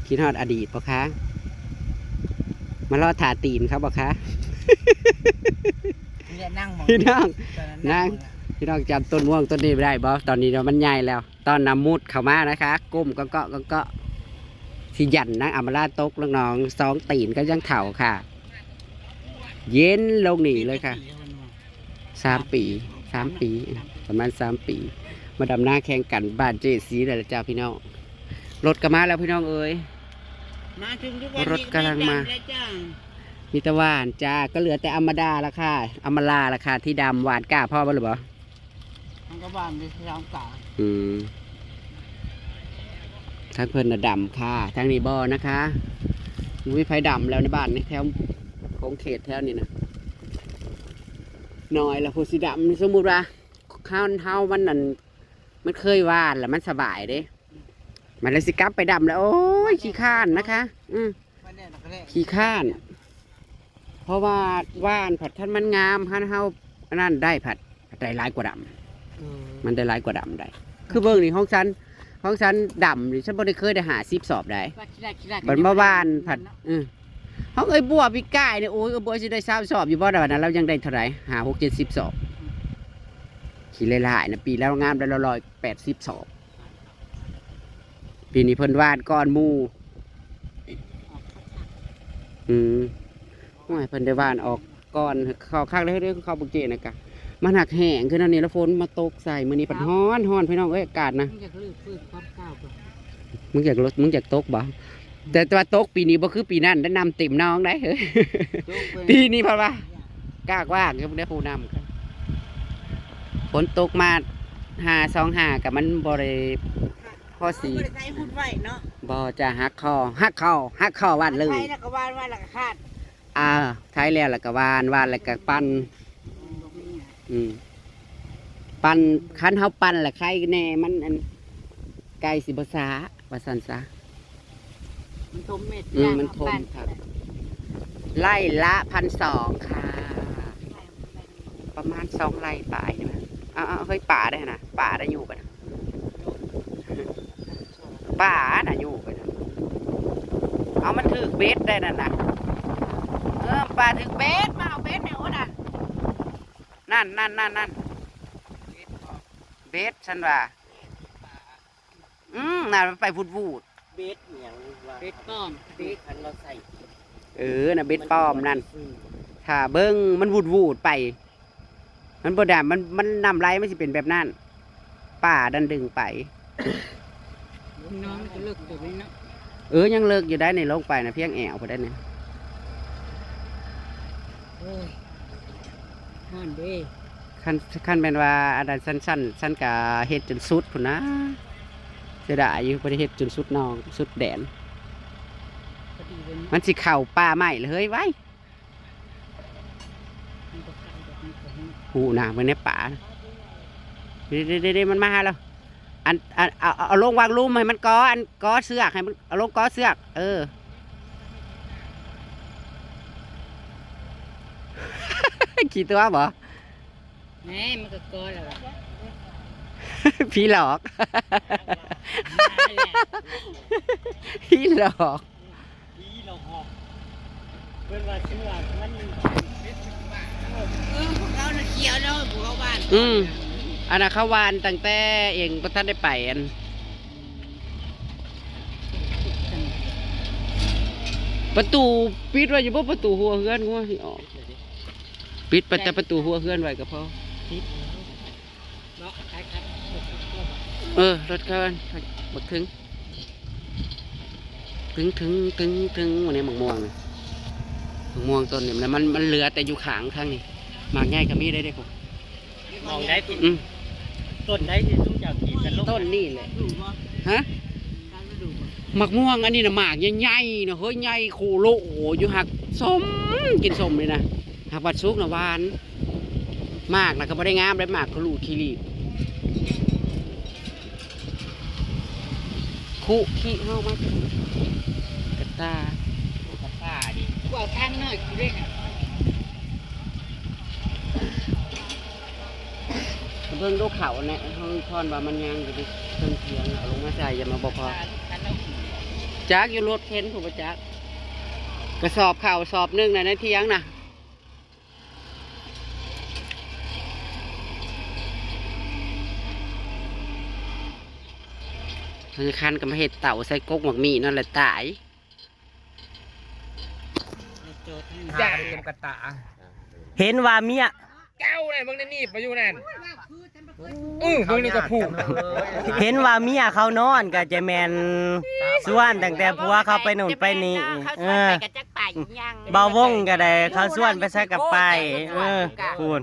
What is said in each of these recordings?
คิดฮอดอดีตปะคะมารอถาตีนครับปะคะพี่น้องนั่งพี่น้องจำต้นม่วงต้นนี้ไม่ได้บอตอนนี้มันใหญ่แล้วตอนนำมุดเข้ามานะคะก้มก็ที่ยันนั่งอำมาลาตกน้องสองตีนก็ยังเข่าค่ะ เย็นลงหนีเลยค่ะ3 ปีประมาณ3 ปีมาดำหน้าแข่งกันบ้านเจสีเลยจ้าพี่น้องรถก็มาแล้วพี่น้องเอ้ยรถกำลังมามีตะวันจ้าก็เหลือแต่อมดาละค่ะอมลาละค่ะที่ดำหวานกล้าพ่อบ้างหรือเปล่ามันก็บานไปร้องกาทั้งเพิ่นน่ะดำค่ะทั้งนี้บ่อนะคะวิไฟดำแล้วในบ้านนี่แถวของเขตแถวนี้นะหน่อยละผู้สีดำสมมุติว่าข้าวเท้ามันนั่นมันเคยว่านแล้วมันสบายเด้มันเลยสิกลับไปดำแล้วโอ้ยขี้ข้านนะคะขี้ข้านเพราะว่าว่านผัดท่านมันงามท่านเฮาอันนั้นได้ผัดได้หลายกว่าดำมันได้หลายกว่าดำได้คือเบิ้งนี่ห้องฉันดำนี่ฉันบ่ได้เคยได้10 สอบได้บัดมาว่านผัดเขาเอ้ยบัวพี่ก้ายเนี่ยโอ้ยบัวจะได้20 สอบอยู่บ่ได้วันนั้นเรายังได้เท่าไหร่5 6 7 10 สอบขี่เลยหลายนะปีแล้วงามได้180 สอบปีนี้เพิ่นวาดก้อนมูว่าเพิ่นได้วาดออกก้อนเข้าข้างได้เรื่องเข้าบุกเจนะกะมันหักแห้งขึ้นนั่นนี่แล้วฝนมาตกใส่มื้อนี้ปัดฮ้อนพี่น้องเอ้ยอากาศนะมึงอยากตกบ่แต่ว่าตกปีนี้บ่คือปีนั้นได้นำเต็มน้องได้เฮ้ยปีนี้เพราะว่ากากว่างก็ได้ผู้นำครับฝนตกมา525กับมันบ่ได้ข้อสีบ่จะหักคอวาดเลยไทยแล้วก็วาดแล้วก็คาดไทยแล้วก็วาดแล้วก็ปั้นปั้นคันเฮาปั้นแหละใครแน่มันไก่สิบสาว่าสันซะมันทมเม็ดมันทมค่ะไล่ละ1,200ค่ะประมาณ2 ไร่ป่าใช่ไหมเฮ้ยป่าได้นะป่าได้อยู่กันป่าน่ะอยู่กันเอามันถือเบสได้นั่นนะป่าถือเบสมาเอาเบสเนี่ยโอ้นั่นเบสฉันว่าน่าไปพูดเบสอย่างเบสป้อมเบสคันเราใส่น่ะเบสป้อมนั่นถ้าเบิ้งมันวูดไปมันบ่ได้มันนำไรไม่สิเป็นแบบนั้นป่าดันดึงไปน้องจะเลิกอยู่ไหมเนาะยังเลิกอยู่ได้ในโลกไปนะเพียงแอวพอได้เนี่ยฮันเด้ขั้นเป็นว่าอันนั้นสั้นกับเฮ็ดจนสุดพุ่นนะเสียดายอยู่ประเทศจนสุดนองสุดแดนมันสิเข่าป่าใหม่เลยเฮ้ยไว้หูหนาเหมือนในป่าเดี๋ยวมันมาแล้วเอาลงวางลุ่มให้มันก้อเสือกให้มันเอาลงก้อเสือกขี่ตัวบ่แม่มันก็ก้อแล้วพี่หลอกเพื่อนว่าเชื่อมันพวกเขาเขียวแล้วพวกเขาบ้านอันนั้นเขาวานตั้งแต่เองก็ท่านได้ไปประตูปิดไว้อยู่เพราะประตูหัวเฮือนงัวที่ออกปิดแต่ประตูหัวเฮือนไว้ก็พอรถเกินบักถึงวันนี้หมกม่วงต้นนี่มันเหลือแต่อยู่ขางข้างนี่หมากง่ายกับมีได้ผมมองได้ต้นได้ที่ต้องจากกีบกันต้นนี่แหละฮะหมากม่วงอันนี้นะหมากใหญ่ๆนะเฮ้ยใหญ่โคโลอยู่หักส้มกินส้มเลยนะหักวัดซุกนะหวานมากนะก็ไม่ได้งามได้มากเขาลูคีรีคุขี้เข้ามากระตาดิว่าทางน้อยเร่งเบิ่งลูกเขาเนี่ยห้องทอนว่ามันยังอยู่ดิเพิ่งเทียงเอาลงมาใส่อย่ามาบอกพอ จักอยู่รถเข็นผู้ประจักกระสอบข่าวสอบหนึงในเที่ยงน่ะธนาคารก็มาเฮ็ดเต่าใส่กกหมักมีนั่นแหละตาย จ่าเต็มกระตา เห็นว่าเมีย เก้าเลยมึงนี่ไปอยู่นั่นมึงนี่ก็ผูก เห็นว่าเมียเขานอนก็จะแมนส่วนตั้งแต่ผัวเขาไปนู่นไปนี่เบาวงก็ได้เขาส่วนไปใส่กับไปพูด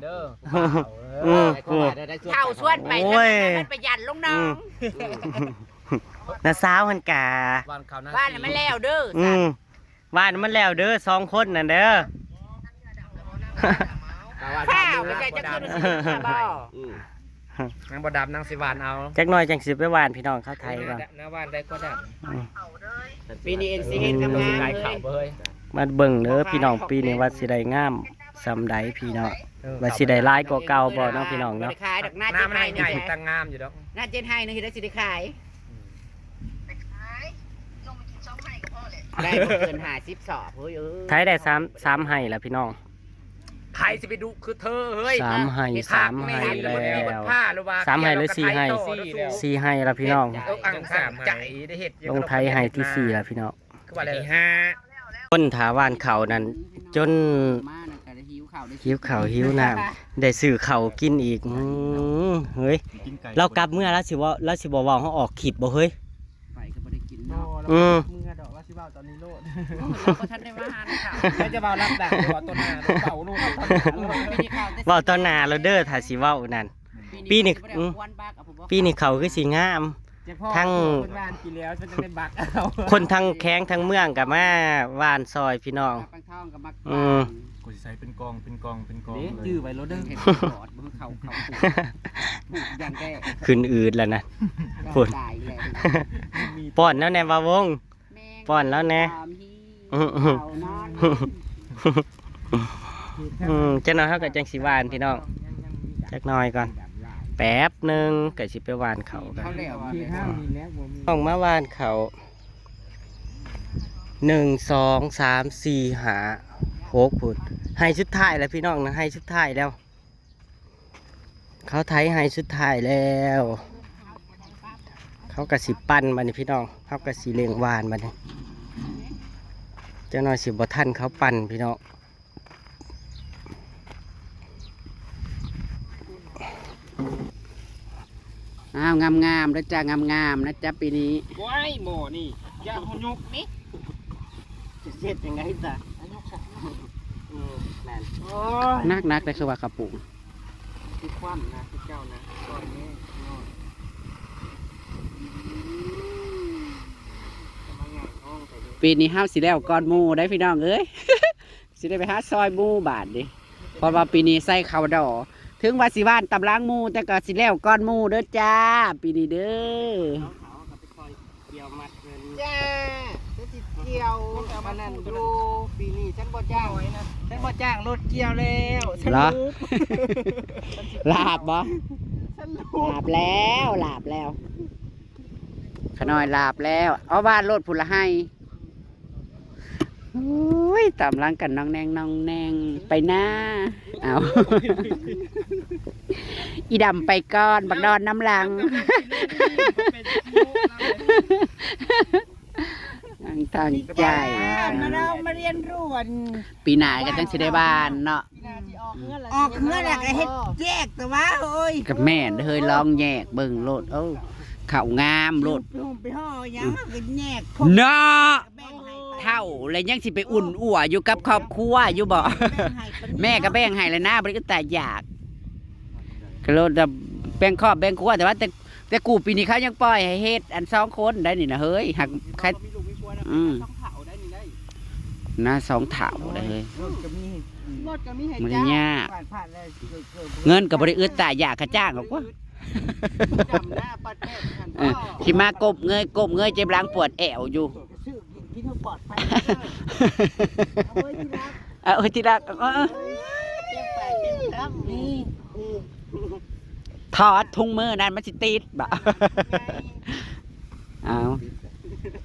พูด เข้าส่วนไป โอ้ย มันประหยัดลงน้อง น้าสาวมันกะ บ้านน่ะมันแล้วเด้อ บ้านมันแล้วเด้อ2 คนน่ะเด้อ ข้าวไม่ใช่จะขึ้นมาบ่ นางบดำนางสิวานเอา จักหน่อยจังสิไปหวานพี่น้องเข้าไทยก่อน นางวานได้ก็ได้ ปีนี้เอ็นซีเห็นงามๆ ไก่ เล เข่าย เบ้ย มาเบิ่งเด้อพี่น้องปีนี้ว่าสิได้งามสำใดพี่น้องว่าสิได้หลายกว่าเก่าบ่เนาะพี่น้องเนาะ ขายดอกหน้า หน้า เจ็ด มัน ไห้ ใหญ่ตั้งงามอยู่ดอก หน้าเจ็ดไห้นึงเห็นได้สิได้ขายได้บ่เกิน50สอบเฮ้ยไทยได้3ให้แล้วพี่น้อง ใครจะไปดูคือเธอเฮ้ย 3ให้3ให้แล้ว ผ้าหรือว่า 3ให้หรือ4ให้4ให้แล้วพี่น้อง อ่างสามใจได้เห็ด ลงไทยให้ที่4แล้วพี่น้อง คือว่าอะไร5 คนถาหวานเขานั่นจน มานั่นก็ได้หิวข้าวได้ หิวข้าวหิวน้ำได้ซื้อข้าวกินอีกเฮ้ยเรากลับเมื่อแล้วสิบ่เว้าเฮาออกคลิปบ่เฮ้ย ไปก็บ่ได้กินเนาะ อืม มึงอะดอกว่าสิเบาตอนนี้โลด เราก็ทันได้ว่าหาข้าว แล้วจะเบารับดักตัวต้นนาเบาลูก เว้าตอนหน้าแล้วเด้อถ้าสิเว้านั่น ปีนี้ ปีนี้เขาคือสิงาม ทั้ง คนบ้านกี่แล้วฉันจะเป็นบักเอา คนทั้งแข้งทั้งเมืองกับมาหวานซอยพี่น้อง ปังทองกับมัก กูสิใส่เป็นกองเลย จื้อไว้รถเด้อเห็ดปอดมือเขาปลูกอย่างแก่ ขึ้นอืดแล้วนะ ฝุ่น ตายแล้ว ป้อนแล้วแน่บ่าวง ป้อนแล้วแน่ จักหน่อยเฮาก็จังสิหวานพี่น้องจักหน่อยก่อนแป๊บหนึงก็สิไปหวานเขากัน เขาแล้ว ที่ห้ามมีแล้วบ่มี ต้องมาหวานเขา1 2 3 4 5 6พุ่นให้สุดท้ายแล้วพี่น้องนะให้สุดท้ายแล้ว เขาไทยให้สุดท้ายแล้ว เขากระสิปั้นมานี่พี่น้องเขากระสิเลี้ยงหวานมานี่เจ้าน้อยสิบ่ทันเขาปั้นพี่น้องอ้าวงามๆแล้วจ้างามๆนะจ๊ะปีนี้ ว้ายหมอนี่อย่าหยกนี่ จะเสร็จยังไงจ้ะ นักๆแต่คือว่ากระปุก คือคว่ำนะคือเจ้านะก้อนนี้นอนปีนี้ห้าวสิแล้วก้อนหมูได้พี่น้องเอ้ย สิได้ไปหาซอยหมูบาทดิเพราะว่าปีนี้ใส่ข้าวดอกถึงว่าสิบ้านตำล้างหมูแต่ก็สิแล้วก้อนหมูเด้อจ้า ปีนี้เด้อ จ้าจะสิเกี่ยวมานั่นดูปีนี้ฉันบ่จ้างไว้นะฉันบ่จ้างรถเกี่ยวแล้วฉัน เหรอ รู้ ลาบบ่ ฉันรู้ ลาบแล้วขน้อยลาบแล้วเอาบ้านรถผุละให้โอ้ยตำล้างกันน้องแนงไปหน้าเอา อีดำไปก่อนบักดอนน้ำหลัง ทางใจ มาเรามาเรียนรู้วัน ปีหน้าก็จังสิได้บ้านเนาะ ออกเมื่อไหร่ก็เฮ็ดแยกแต่ว่าเฮ้ย กับแม่เฮ้ยลองแยกเบิ่งโลดเอ้าข้าวงามโลด ไปห่อยังก็แยกพวก เนาะ แบ่งให้ เท่าแล้วยังสิไปอุ่นอั่วอยู่กับครอบครัวอยู่บ่ แม่ก็แบ่งให้แล้วนะบ่ได้ก็แต่อยากก็โลดจะแบ่งครอบแบ่งครัวแต่ว่าแต่กูปีนี้เขายังปล่อยให้เฮ็ดอัน2คนได้นี่นะเฮ้ยหักใคร มีลูกมีผัวนะ อืม ต้องเผาได้นี่ได้ นะ2เท่าได้เฮ้ย รถก็มีให้ มันยาก ผ่านเลยเกิด เงินก็บ่ได้อึดแต่อยากกระจ้างหรอกว่า จำหน้าปัดแม่หัน ที่มากบเงยเจ็บหลังปวดแอวอยู่ ซื้อกินเท่าปลอดภัยเอาไว้ที่รักที่รักเก็บไปเก็บรับนี่ ถอดถุงมือนั่นมันสิติดบ่เอา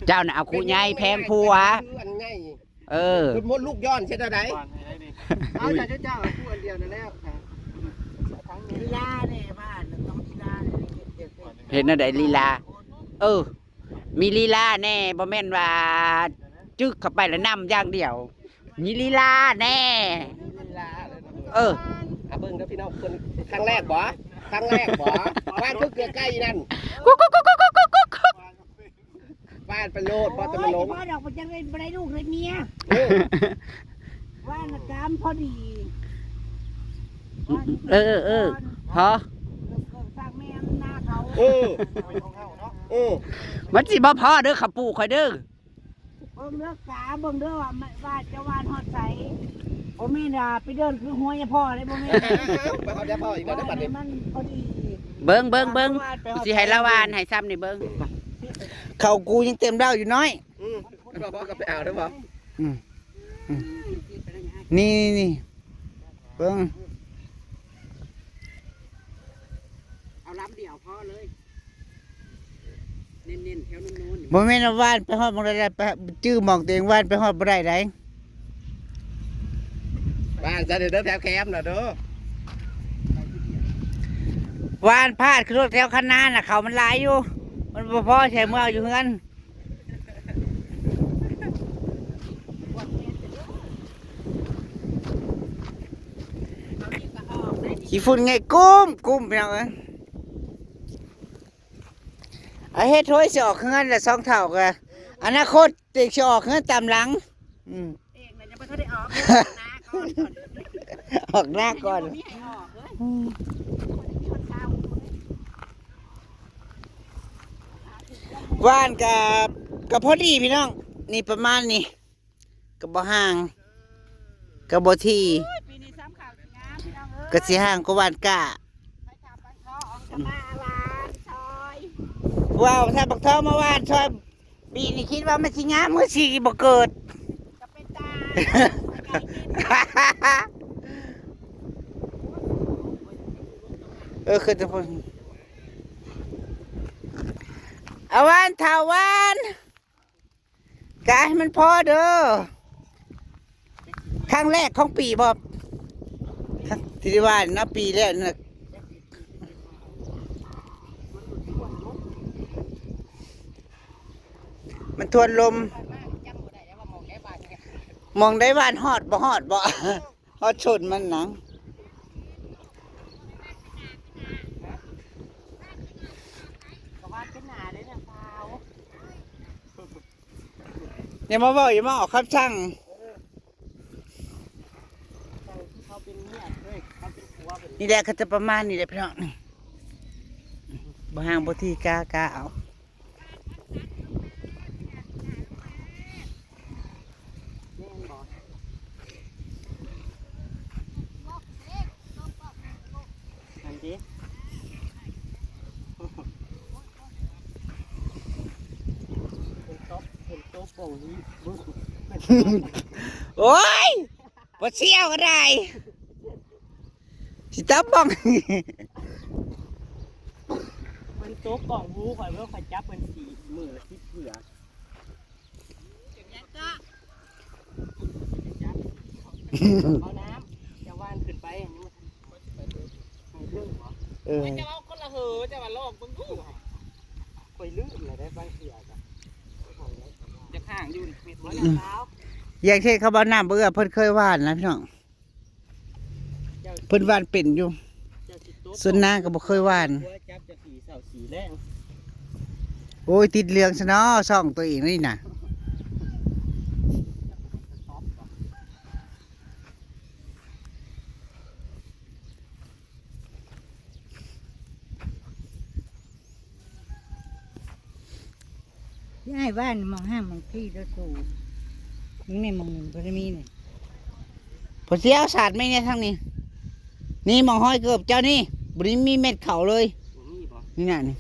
เจ้าน่ะเอาคู่ใหญ่แพงผัว อันใหญ่ เออ คุณมดลูกย้อนใช่ไหม บ้านให้ได้ดิ เอาแต่เจ้าคู่อันเดียวนั่นแหละลีลาเนี่ยบ้านต้องลีลา เห็นอะไรลีลามีลีลาแน่บ่แม่นว่าจึกเข้าไปแล้วนำอย่างเดียวมีลีลาแน่ ลีลาเลย เออ เบิ่งนะพี่น้องคนครั้งแรกบ่ครั้งแรกบ่บ้านเพิ่งเกิดใกล้นั่น กุ๊กกุ๊กกุ๊กกุ๊กกุ๊กกุ๊กกุ๊ก บ้านเป็นโลดบ่จะมาลง ว่าดอกมันจะเป็นไรลูกเลยเมียว่านะกามพอดี เออพอ สร้างแม่หน้าเขา มันสิบ่พอเด้อขับปูข่อยเด้อ เบิ่งเลือกกาเบิ่งเด้อว่าจะวานฮอดใสโอ้แม่ด่าไปเดินคือหัวยาพ่อเลยบ่แม่ ไปเขาจะพ่ออีกแล้วนะบัดนี้ มันพอดี เบิ่งสิให้ละวานให้ซ้ำนี่เบิ่งเขากูยังเต็มเล่าอยู่น้อย บ่ก็ไปเอาได้บ่ นี่เบิ่ง เอาล้ำเดียวพอเลยเน้นๆแถวนู้น บ่แม่นว่าว่านไปฮอดบ่ได้ไปจื้อหมองตัวเองว่านไปฮอดบ่ได้ได บ้านจะเดินแถวแคมป์น่ะเด้อ ว่านพาดขึ้นรถแถวคันนาน่ะเขามันหลายอยู่มันบ่พอใช้มือเอาอยู่เฮือนขี้ฝุ่นไงกุ้มพี่น้องเอ้ยเอาเฮ็ดถ้วยสิออกเฮือนละ2เท่าก็อนาคตเด็กสิออกเฮือนตามหลังเองน่ะยังบ่ทันได้ออกนะก่อน ออกหน้าก่อน มีให้ออกเอ้ย ว่านกับพอดีพี่น้อง นี่ประมาณนี้กับบ่ห่างกับบ่ที่ ปีนี้ซ้ำข่าวงามพี่น้องเอ้ย ก็สิห่างก็ว่านกะ ไปขับไปขอออกกับมาหวานซอย ว้าวถ้าบักทองมาว่านชอยปีนี้คิดว่ามันสิงามมื้อสิบ่เกิด ก็เป็นตา คือทุกคนเอาวานเท่าวานกายมันพอเด้อครั้งแรกของปีบ่ที่ได้ว่านนะปีแล้วนะมันทวนลมมองได้ว่านฮอดบ่ ฮอดชนมันนะอย่ามาบอกอย่ามาออกคำสั่งนี่แหละก็จะประมาณนี้แหละพี่น้องบ่ห่างบ่ที่กาเอาโอ้ยบ่เชี่ยวก็ได้สิตับบ้อง มันโต๊ะกล่องหูข่อยเพิ่นข่อยจับเป็นสีมือที่เผือเอาน้ำจะว่านขึ้นไปอันนี้มันเรื่องเหรอ จะเอาคนละเหอจะมาลอกมึงกู ข่อยลืมเลยได้ไปเผือจ้ะ จะข้างอยู่ อย่างเช่นเขาบอกน้ำเบื่อเพิ่นเคยว่านนะพี่น้องเพิ่นว่านเป็นอยู่ส่วนนางก็บ่เคยว่าน จับจะสีเสาสีแรง โอ้ยติดเรื่องซะเนาะช่องตัวเองนี่น่ะ ย้ายบ้านมองห้างมองที่แล้วตู่มึงในมองหนึ่งก็จะมีเนี่ย พอเสียเอาศาสตร์ไหมเนี่ยทั้งนี้นี่มองห้อยเกือบเจ้านี่บริมีเม็ดเข่าเลยนี่น่ะนี่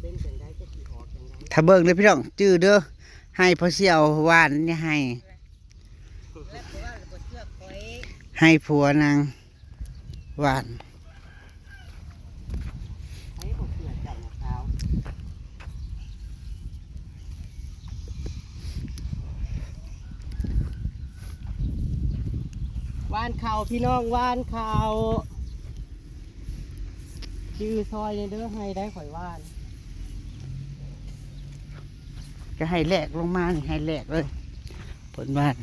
เป็นจังได้จะสิออกจังได้ ถ้าเบิ่งเด้อพี่น้องจื้อเด้อให้พอเสี่ยวหวานนี่ให้ผัวนางหวาน ให้บ่เสือจับมะพร้าววานเข่าพี่น้องวานเข่าชื่อซอยเนี่ยเด้อให้ได้ข่อยวาน ก็ให้แหลกลงมานี่ให้แหลกเลยผลบ้าน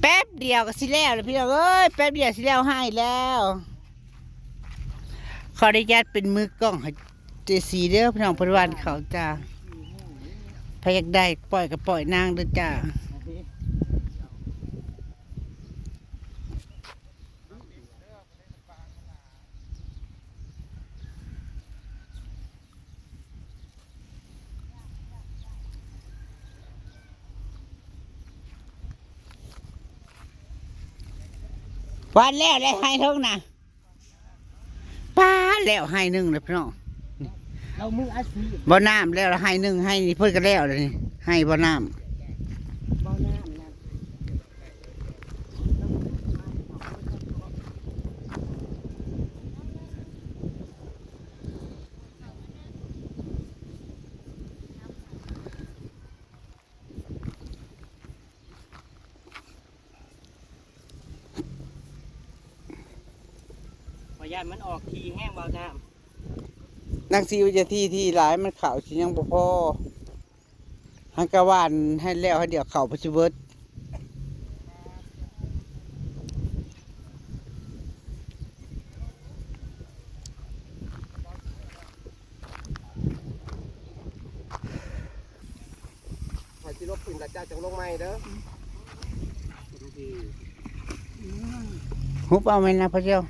แป๊บเดียวก็สิแล้วเลยพี่น้องเอ้ยแป๊บเดียวสิแล้วให้แล้วขออนุญาตเป็นมือกล้องให้เจสีเด้อพี่น้องพลวันเขาจ้าพยักได้ปล่อยก็ปล่อยนางเด้อจ้าวันแล้วได้ให้เท่านะป้าแล้วให้หนึ่งเลยพี่น้อง เรามืออาชีพ บ่อน้ำแล้วให้หนึ่งให้นี่เพิ่นก็แล้วเลยนี่ให้บ่อน้ บ่อน้ำนะ พอยานมันออกทีแห้งเบาน้ ำนางซีวิจที่หลายมันเข่าวสิยังบ่พอหังกะวานให้แล้วให้เดี๋ยวเข่าไปสิเบิด หอยสิลบขึ้นแล้วเจ้าจังลงใหม่เด้อ หุบเอาไหมนะพ่อเจ้า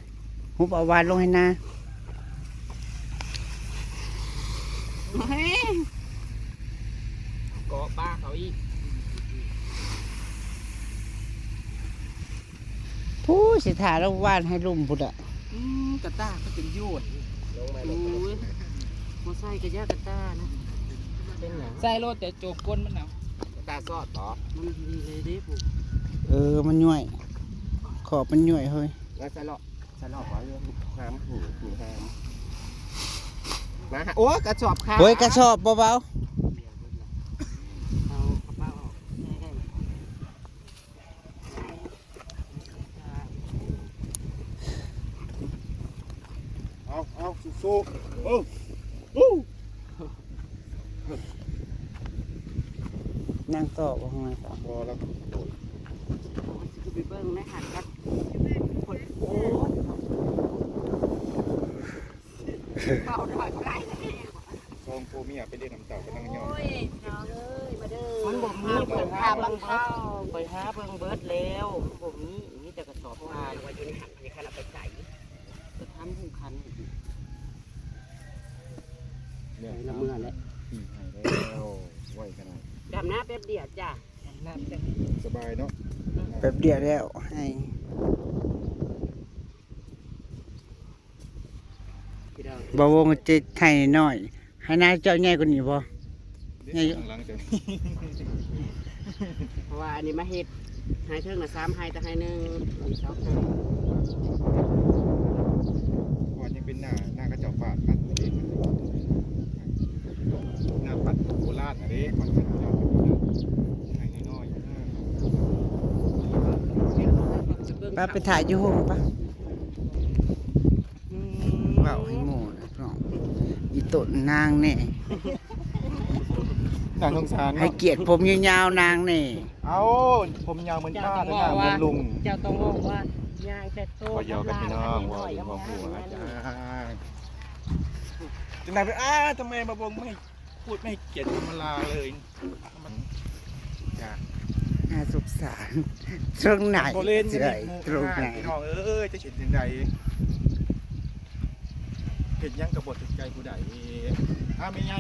หุบเอาวานลงให้นา เกาะป้าเขาอีก ผู้สิถ่าแล้ววานให้ลุ่มพุดอะ กระต้าก็เป็นยูดลงใหม่ลงมอไซค์กระยากระต้านะเป็นหนัง ใส่รถแต่โจกก้นมันหนาว กระต้าซอดต่อมันดีเลยเด้ปุ๊ มันย่วยขอบมันย่วยเฮ้ย แล้วใส่หลอกไว้เรื่องห้ามหูห้ามนะฮะโอ้กระสอบข้าว เฮ้ยกระสอบเบา เอากระเป๋าออกได้ เอาสู้ๆโอ้ ๆนั่งต่อว่าไงครับ พอแล้วโดด ไปเบิ้งนะหันครับโอ้เป่าด้วยไร ซองโฟเมียไปเล่นน้ำเต่าไปนั่งยอง มันบ่มีเปิดหาบังเข้าเปิดหาเบิ่งเบิดแล้วมันบ่มีแต่กระสอบผ้าไว้อยู่ในหันมีคันเอาไปใส่จะทำหูคัน เนี่ย ละเมื่อแล้ว หายแล้วไหวขนาด ดำน้ำแป๊บเดียวจ้ะน้ำจะ สบายเนาะ แป๊บเดียวแล้วให้ บ่วงจะไทยน้อยให้นายเจ้าใหญ่กว่านี้บ่ เดี๋ยวหลังจากนี้ เพราะว่าอันนี้มาเฮ็ดให้เทิงน่ะ3ให้แต่ให้1อีก2ให้ ก่อนยังเป็นหน้ากระเจ้าปาดปัดเองหน้าปัดโคราชนะเด้ก่อนเป็นเจ้าให้น้อยๆ ป้าไปถ่ายอยู่ห้องปะเว้าให้หมู่นะพี่น้องอีตุนนางแน่ น่าสงสาร ให้เกียรติผมยาวๆนางแน่ เอาผมยาวเหมือนป้าแต่หน้าเหมือนลุง เจ้าต้องบอกว่ายางแต่โต พอยาวกันพี่น้องว่าอยู่ว่าผัวจ้าจะนายไปทำไมมาบงไม่พูดไม่เกียรติมาลาเลยมันจ้า น่าสงสารตรงไหน โบเล่น เจ ยัง ย มี ตรงไหน พี่น้องจะเห็นยังไงเห็นยังกับบทติดใจผู้ใดมีไง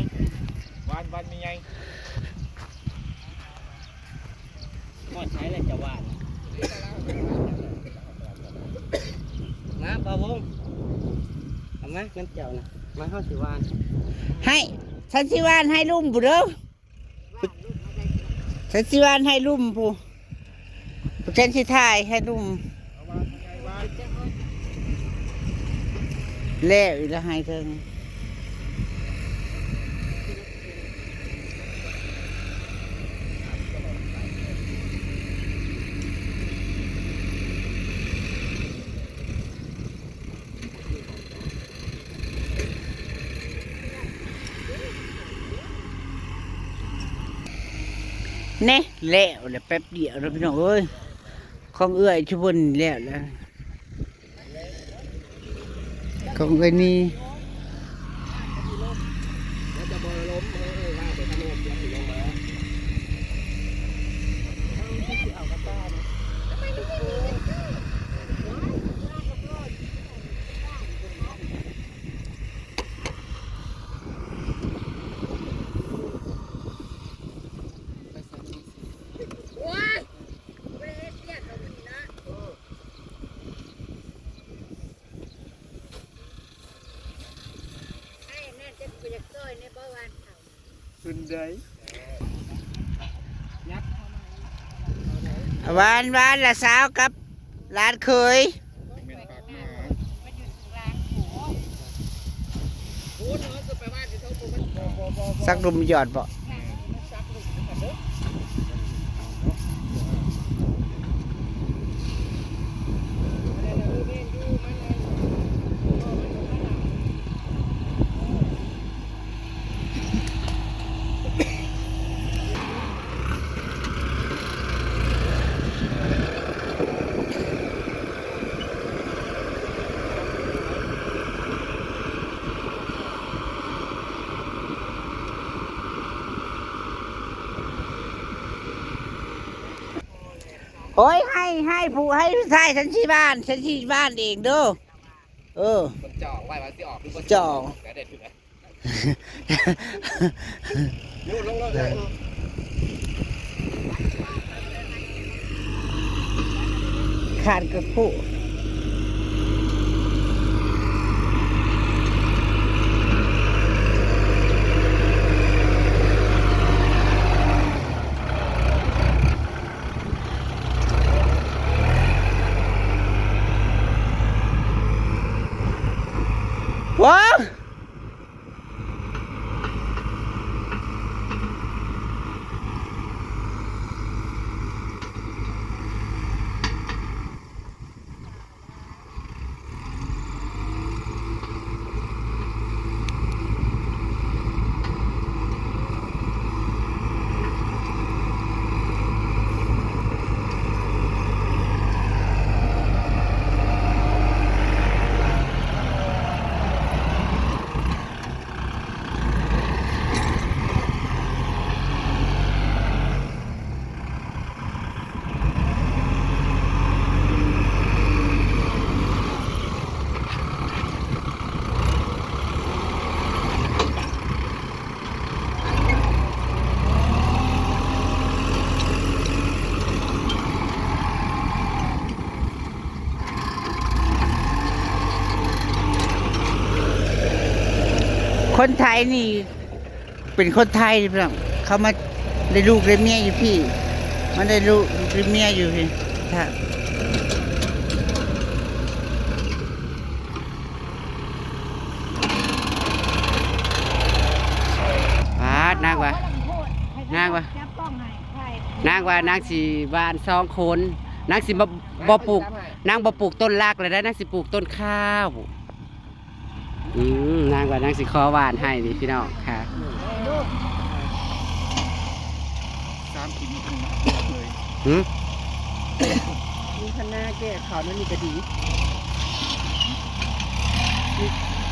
วันมีไง ก็ใช้เลยจะวาดมาปาวงเอาไหมงั้นเจ้านะมาเข้าสิวาน ให้ฉันสิวานให้ลุ่มผู้เด้อฉันสิวานให้ลุ่มผู้ฉันสิถ่ายให้ลุ่มแล้วอีกแล้วให้เธอเนี่ยแล้วแป๊บเดียวแล้วพี่น้องเอ้ยของเอื้อยชุบนแล้วของเอ้ยนี่ขึ้นได้วานละสาวกับหลานเคยสักดุมหยอดบ่โอ้ยให้ผู้ให้ชายฉันชี้บ้านเองเด้อคนจ่อไว้ว่าสิออกคือ จ่อ กระเด็ดอยู่เลยนู่นลงเลย ขาดกับผู้ว้าวคนไทยนี่เป็นคนไทยพี่น้องเขามาได้ลูกได้เมียอยู่พี่มันได้ลูกได้เมียอยู่พี่ถ้านางว่านางสีบ้าน2 คนนางสิบ่ปลูกนางบ่ปลูกต้นรากเลยได้นางสิปลูกต้นข้าวนางว่านางสิขอหวานให้นี่พี่น้องค่ะ3 กินเลย มีคณะแก่เขานั่นนี่ก็ดี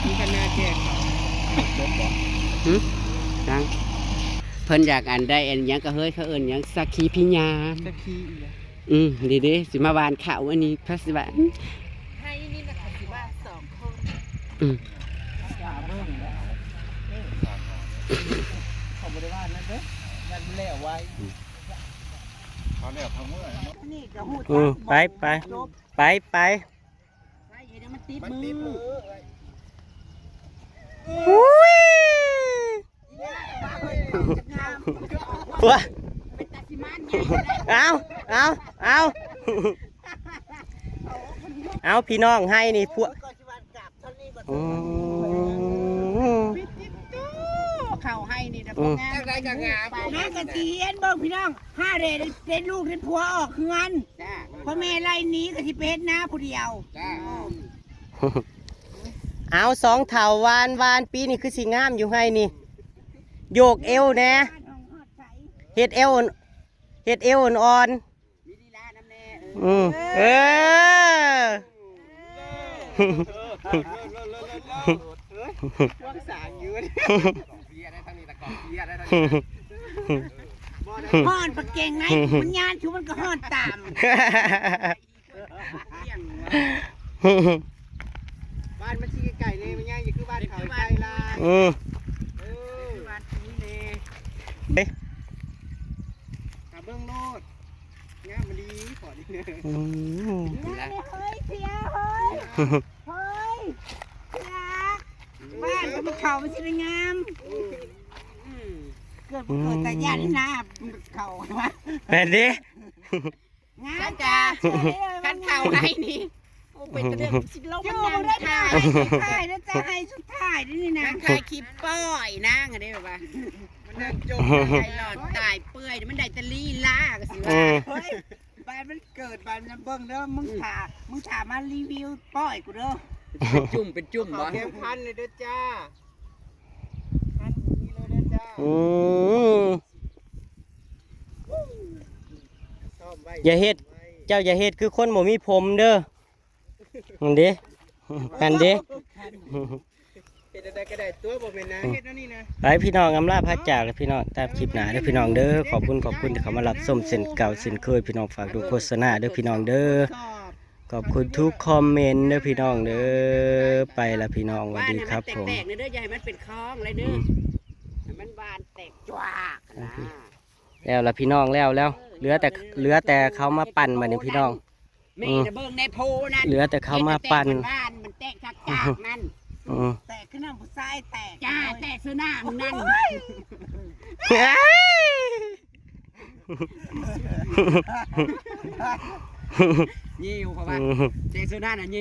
มีคณะแก่เขา จบบ่ นาง พิ่นอยากอันได้อันหยังก็เฮ้ยเขาเอิ้นหยังสักขีพิญญา สักทีอีกแล้ว ดีเด้สิมาวานข้าวอันนี้พระสิว่า ให้นี่นะคะสิว่า2 คน หาเบิ่งแล้วเขาบ่ได้ว่านั่นเด้อยันแล้วไว้ เขาเนี่ยทำเมื่อ นี่ก็ฮู้ ไปไปไปไป ไปเดี๋ยวมันติดมือ อุ้ยว้าเอาพี่น้องให้นี่พวก เข้าให้นี่นะ อืม งาม ได้ก็งาม แม่กะสิเห็นเบิ่งพี่น้อง5เด้ลูกเด้ผัวออกคือกัน จ้า พ่อแม่ไล่หนีก็สิไปเฮ็ดนาผู้เดียว จ้า เอา2เถาวานปีนี่คือสิงามอยู่ให้นี่ โยกเอวแน่เฮ็ดเอวอ่อน มีลีลาน้ำแน่ เออ วังสางอยู่ เบียร์ได้ทั้งนี้ตะกอนเบียร์ได้ทั้งนี้ ฮ้อนปะเก่งไงมันยานคือมันก็ฮ้อนตาม บ้านมันชี้ไก่เลยมันย่างอยู่คือบ้านเขาไก่ลาย อืม บ้านนี้เลยหาเบื้องโลดงามมันดีขอดีเลย เฮ้ยเสียเฮ้ยเฮ้ยเสียบ้านก็มันเขามันสิงามเกิดแต่ญาตินะเขาวะ แม่นดิ งามจ้า กันข้าวให้นี่โอ้เป็นเรื่องสิลง โย มัน ได้ นาง ถ่า ถ่าย ยนะจ๊ะให้สุดท้ายนี่นะ นางถ่ายคลิปป้อยนางอันนี้แบบว่ามันนางจมใจหลอดตายเปื่อยมันได้แตะลีล่าก็สิว่า เฮ้ยบ้านมันเกิดบ้านมันเบิ่งเด้อมึงถามมารีวิวป้อยกูเด้อ เป็นจุ่มบ่ เข็มพันเลยเด้อจ้าพันนี้เลยเด้อจ้า อืมอย่าเฮ็ด เจ้าอย่าเฮ็ดคือคนบ่มีผมเด้อนั่นเด้นั่นเด้ เฮ็ดได้ก็ได้ตัวบ่แม่นนะเฮ็ดอันนี้นะ ไปพี่น้องอำลาพระจากเลยพี่น้องตามคลิปหน้าเด้อพี่น้องเด้อขอบคุณที่เขามารับส้มเส้นเก่าเส้นเคยพี่น้องฝากดูโฆษณาเด้อพี่น้องเด้อ ชอบ ขอบคุณทุกคอมเมนต์เด้อพี่น้องเด้อไปละพี่น้องสวัสดีครับผม แตกๆเด้ออย่าให้มันเป็นคลองเลยเด้อให้มันบานแตกจวากนะ แล้วละพี่น้องแล้วเหลือแต่เขามาปั่นมานี่พี่น้อง แม่จะเบิ่งในโพนั่น เหลือแต่เขามาปั่น บ้านมันแตกจากมัน แตกขึ้นน้ำผู้ชายแตก จ้าแตกซื้อหน้ามึงนั่นยิวเพราะว่าแตกซื้อหน้าน่ะยิ